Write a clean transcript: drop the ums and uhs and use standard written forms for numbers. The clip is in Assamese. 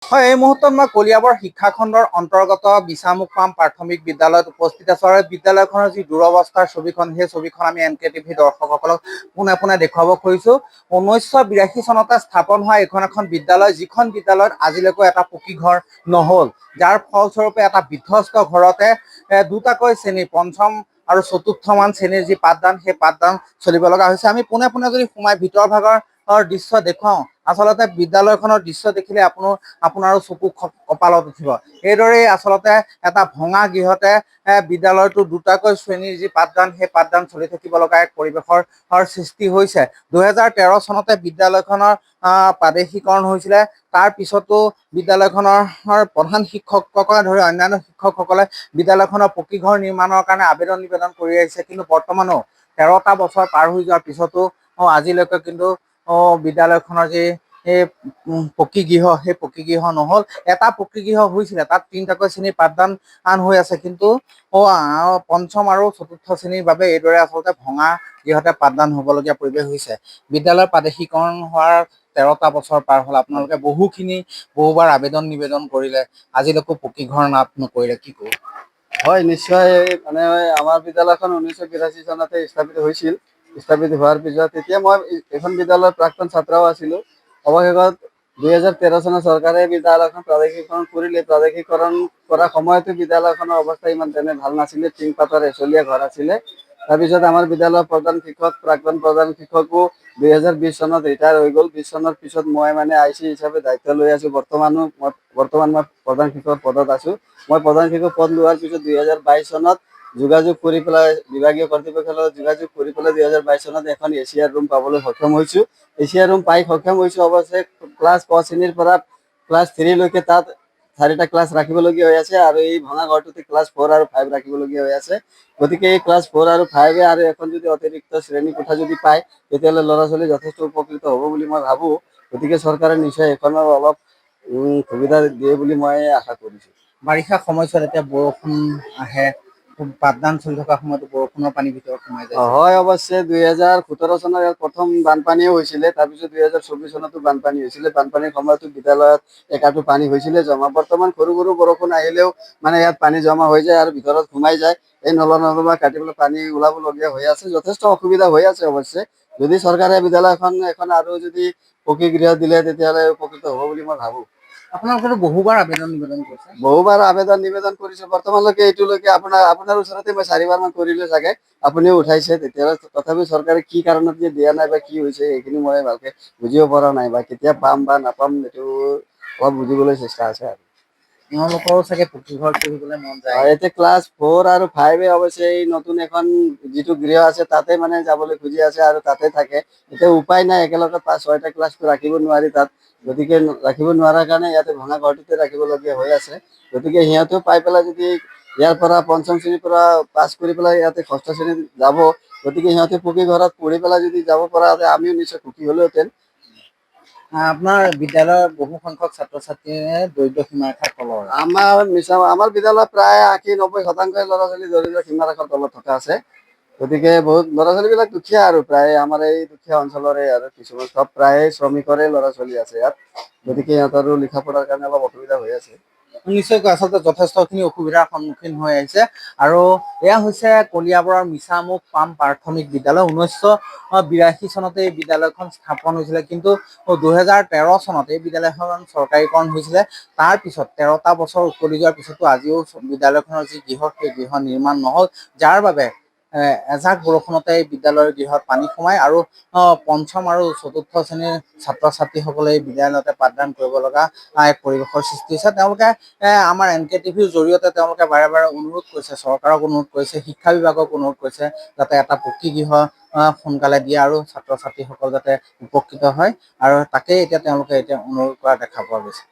হয়, এই মুহূৰ্তত মই কলিয়াবৰ শিক্ষাখণ্ডৰ অন্তৰ্গত বিচামুখ পাম প্ৰাথমিক বিদ্যালয়ত উপস্থিত আছো আৰু বিদ্যালয়খনৰ যি দুৰৱস্থাৰ ছবিখন, সেই ছবিখন আমি NKTV দৰ্শকসকলক পোনে পোনে দেখুৱাব খুজিছো। 1982 চনতে স্থাপন হোৱা এখন বিদ্যালয়, যিখন বিদ্যালয়ত আজিলৈকে এটা পকী ঘৰ নহল, যাৰ ফলস্বৰূপে এটা বিধ্বস্ত ঘৰতে দুটাকৈ শ্ৰেণী, পঞ্চম আৰু চতুৰ্থ মান শ্ৰেণীৰ যি পাঠদান, সেই পাঠদান চলিব লগা হৈছে। আমি পোনে পোনে যদি সোমাই ভিতৰ ভাগৰ দৃশ্য দেখুৱাওঁ, আচলতে বিদ্যালয়খনৰ দৃশ্য দেখিলে আপোনাৰো চকু কপালত উঠিব। এইদৰেই আচলতে এটা ভঙা গৃহতে বিদ্যালয়টো দুটাকৈ শ্ৰেণীৰ যি পাঠদান, সেই পাঠদান চলি থাকিব লগা এক পৰিৱেশৰ সৃষ্টি হৈছে। 2013 চনতে বিদ্যালয়খনৰ প্ৰাদেশিকৰণ হৈছিলে। তাৰ পিছতো বিদ্যালয়খনৰ প্ৰধান শিক্ষককে ধৰি অন্যান্য শিক্ষকসকলে বিদ্যালয়খনৰ পকী ঘৰ নিৰ্মাণৰ কাৰণে আবেদন নিবেদন কৰি আহিছে, কিন্তু বৰ্তমানো 13টা বছৰ পাৰ হৈ যোৱাৰ পিছতো আজিলৈকে কিন্তু বিদ্যালয়খনৰ যি পকী গৃহ, সেই পকী গৃহ নহল। এটা পকী গৃহ হৈছিলে, তাত 3টাকৈ শ্ৰেণীৰ পাঠদান হৈ আছে, কিন্তু পঞ্চম আৰু চতুৰ্থ শ্ৰেণীৰ বাবে এইদৰে আচলতে ভঙা গৃহতে পাঠদান হবলগীয়া পৰিৱেশ হৈছে। বিদ্যালয়ৰ প্ৰাদেশিকৰণ হোৱাৰ 13টা বছৰ পাৰ হ'ল, আপোনালোকে বহুবাৰ আবেদন নিবেদন কৰিলে, আজিলৈকে পকী ঘৰ নাপ নকৰিলে, কি কব? হয়, নিশ্চয়। মানে আমাৰ বিদ্যালয়খন 1982 চনতে স্থাপিত হৈছিল। স্থাপিত হোৱাৰ পিছত তেতিয়া মই এখন বিদ্যালয়ৰ প্ৰাক্তন ছাত্ৰও আছিলো। অৱশেষত 2013 চনত চৰকাৰে বিদ্যালয়খন প্ৰাদেশিকৰণ কৰিলে। প্ৰাদেশিকৰণ কৰা সময়তো বিদ্যালয়খনৰ অৱস্থা ইমান তেনে ভাল নাছিলে, টিং পাতৰ এচলীয়া ঘৰ আছিলে। তাৰপিছত আমাৰ বিদ্যালয়ৰ প্ৰাক্তন প্ৰধান শিক্ষকো 2020 চনত ৰিটায়াৰ হৈ গ'ল। 20 চনৰ পিছত মই মানে IC হিচাপে দায়িত্ব লৈ আছো। বৰ্তমান মই প্ৰধান শিক্ষক পদত আছো। মই প্ৰধান শিক্ষক পদ লোৱাৰ পিছত 2022 চনত যোগাযোগ কৰি পেলাই বিভাগীয় কৰ্তৃপক্ষৰ লগত যোগাযোগ কৰি পেলাই 2022 চনত এখন এচিয়াৰ ৰুম পাবলৈ সক্ষম হৈছো। এচিয়াৰ ৰুম পাই সক্ষম হৈছো। অৱশ্যে ক্লাছ ক শ্ৰেণীৰ পৰা ক্লাছ 3 লৈকে তাত 4টা ক্লাছ ৰাখিবলগীয়া হৈ আছে, আৰু এই ভঙা ঘৰটোতে ক্লাছ 4 আৰু 5 ৰাখিবলগীয়া হৈ আছে। গতিকে এই ক্লাছ 4 আৰু 5 আৰু এখন যদি অতিৰিক্ত শ্ৰেণী কোঠা যদি পায়, তেতিয়াহ'লে ল'ৰা ছোৱালী যথেষ্ট উপকৃত হ'ব বুলি মই ভাবো। গতিকে চৰকাৰে নিশ্চয় এইখনৰ অলপ সুবিধা দিয়ে বুলি মই আশা কৰিছো। বাৰিষা সময়ছোৱাত এতিয়া বৰষুণ আহে, পাঠদান চলি থকা সময়তো বৰষুণৰ পানী ভিতৰত সোমাই যায়। হয়, অৱশ্যে 2017 চনত ইয়াত প্ৰথম বানপানীও হৈছিলে। তাৰপিছত 2024 চনতো বানপানী হৈছিলে। বানপানীৰ সময়তো বিদ্যালয়ত একাঠো পানী হৈছিলে জমা। বৰ্তমান সৰু সৰু বৰষুণ আহিলেও মানে ইয়াত পানী জমা হৈ যায় আৰু ভিতৰত সোমাই যায়। এই নলা নৰ্দমা কাটি পেলাই পানী ওলাবলগীয়া হৈ আছে। যথেষ্ট অসুবিধা হৈ আছে। অৱশ্যে যদি চৰকাৰে বিদ্যালয়খন এখন আৰু যদি পকী গৃহ দিলে, তেতিয়াহ'লে উপকৃত হ'ব বুলি মই ভাবো। আপোনালোকেতো বহুবাৰ আবেদন নিবেদন কৰিছে? বহুবাৰ আবেদন নিবেদন কৰিছো। বৰ্তমানলৈকে এইটোলৈকে আপোনাৰ ওচৰতে মই 4বাৰ মান কৰিলো চাগে, আপুনিও উঠাইছে। তেতিয়াহ'লে তথাপিও চৰকাৰে কি কাৰণত যে দিয়া নাই বা কি হৈছে, সেইখিনি মই ভালকে বুজিব পৰা নাই, বা কেতিয়া পাম বা নাপাম, এইটো অলপ বুজিবলৈ চেষ্টা আছে আৰু। তেওঁলোকৰো চাগে পকী ঘৰ পঢ়িবলৈ মন যায়। এতিয়া ক্লাছ 4 আৰু 5 অৱশ্যে এই নতুন এখন যিটো গৃহ আছে, তাতে মানে যাবলৈ খুজি আছে আৰু তাতে থাকে। এতিয়া উপায় নাই, একেলগে 5-6টা ক্লাছটো ৰাখিব নোৱাৰি তাত। গতিকে ৰাখিব নোৱাৰাৰ কাৰণে ইয়াতে ভঙা ঘৰটোতে ৰাখিবলগীয়া হৈ আছে। গতিকে সিহঁতেও পাই পেলাই যদি ইয়াৰ পৰা পঞ্চম শ্ৰেণীৰ পৰা পাছ কৰি পেলাই ইয়াতে ষষ্ঠ শ্ৰেণীত যাব, গতিকে সিহঁতে পকী ঘৰত পঢ়ি পেলাই যদি যাব পৰা হ'লে আমিও নিশ্চয় সুখী হ'লোহেঁতেন। আপোনাৰ বিদ্যালয়ৰ বহু সংখ্যক ছাত্ৰ ছাত্ৰীয়ে দৰিদ্ৰ সীমাৰেখাৰ তলৰ। আমাৰ বিদ্যালয়ত প্ৰায় 80-90% ল'ৰা ছোৱালী দৰিদ্ৰ সীমাৰেখাৰ তলত থকা আছে। গতিকে বহুত ল'ৰা ছোৱালীবিলাক দুখীয়া, আৰু প্ৰায় আমাৰ এই দুখীয়া অঞ্চলৰে, আৰু কিছুমান চব প্ৰায় শ্ৰমিকৰে ল'ৰা ছোৱালী আছে ইয়াত। গতিকে সিহঁতৰো লিখা পঢ়াৰ কাৰণে অলপ অসুবিধা হৈ আছে। নিশ্চয়কৈ আচলতে যথেষ্টখিনি অসুবিধাৰ সন্মুখীন হৈ আহিছে। আৰু এয়া হৈছে কলিয়াবৰৰ মিছামুখ পাম প্ৰাথমিক বিদ্যালয়। 1982 চনতে এই বিদ্যালয়খন স্থাপন হৈছিলে, কিন্তু 2013 চনত এই বিদ্যালয়খন চৰকাৰীকৰণ হৈছিলে। তাৰ পিছত 13টা বছৰ উকলি যোৱাৰ পিছতো আজিও বিদ্যালয়খনৰ যি গৃহ, সেই গৃহ নিৰ্মাণ নহল, যাৰ বাবে এজাক বৰষুণতে এই বিদ্যালয়ৰ গৃহত পানী সোমায়, আৰু পঞ্চম আৰু চতুৰ্থ শ্ৰেণীৰ ছাত্ৰ ছাত্ৰীসকলে এই বিদ্যালয়তে পাঠদান কৰিব লগা এক পৰিৱেশৰ সৃষ্টি হৈছে। তেওঁলোকে আমাৰ NKTVৰ জৰিয়তে তেওঁলোকে বাৰে বাৰে অনুৰোধ কৰিছে, চৰকাৰক অনুৰোধ কৰিছে, শিক্ষা বিভাগক অনুৰোধ কৰিছে, যাতে এটা পকী গৃহ সোনকালে দিয়ে আৰু ছাত্ৰ ছাত্ৰীসকল যাতে উপকৃত হয়। আৰু তাকেই এতিয়া তেওঁলোকে অনুৰোধ কৰা দেখা পোৱা গৈছে।